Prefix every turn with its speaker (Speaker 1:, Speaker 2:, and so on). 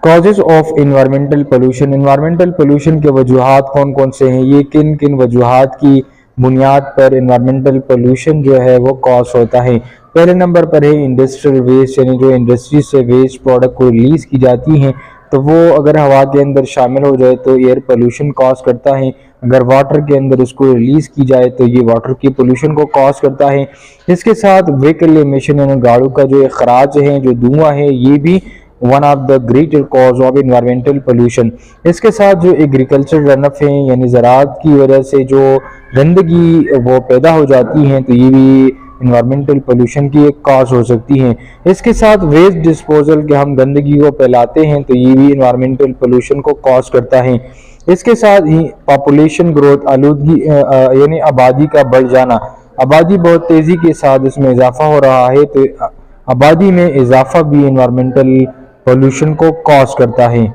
Speaker 1: Causes of environmental pollution. Environmental pollution के वजूहात कौन कौन से हैं, ये किन किन वजूहात की बुनियाद पर इन्वायरमेंटल पोल्यूशन जो है वो कॉज होता है। पहले नंबर पर है इंडस्ट्रियल वेस्ट, यानी जो इंडस्ट्री से वेस्ट प्रोडक्ट को रिलीज की जाती हैं तो वो अगर हवा के अंदर शामिल हो जाए तो एयर पोल्यूशन कॉज करता है। अगर वाटर के अंदर इसको रिलीज की जाए तो ये वाटर की पोल्यूशन को कॉज करता है। इसके साथ व्हीकल एमिशन, यानी गाड़ियों का जो अखराज है, जो धुआं है, ये भी one of the greater cause of environmental pollution. इसके साथ जो एग्रीकल्चर रनअफ है, यानी ज़राअत की वजह से जो गंदगी वो पैदा हो जाती हैं, तो ये भी इन्वायरमेंटल पोल्यूशन की एक कॉज हो सकती हैं। इसके साथ वेस्ट डिस्पोजल के हम गंदगी को फैलाते हैं तो ये भी इन्वायरमेंटल पोल्यूशन को कॉज करता है। इसके साथ ही पॉपुलेशन ग्रोथ, आलूदगी यानी आबादी का बढ़ जाना, आबादी बहुत तेज़ी के साथ इसमें इजाफा हो रहा है तो आबादी में इजाफा भी इन्वायरमेंटल पोल्यूशन को कॉज करता है।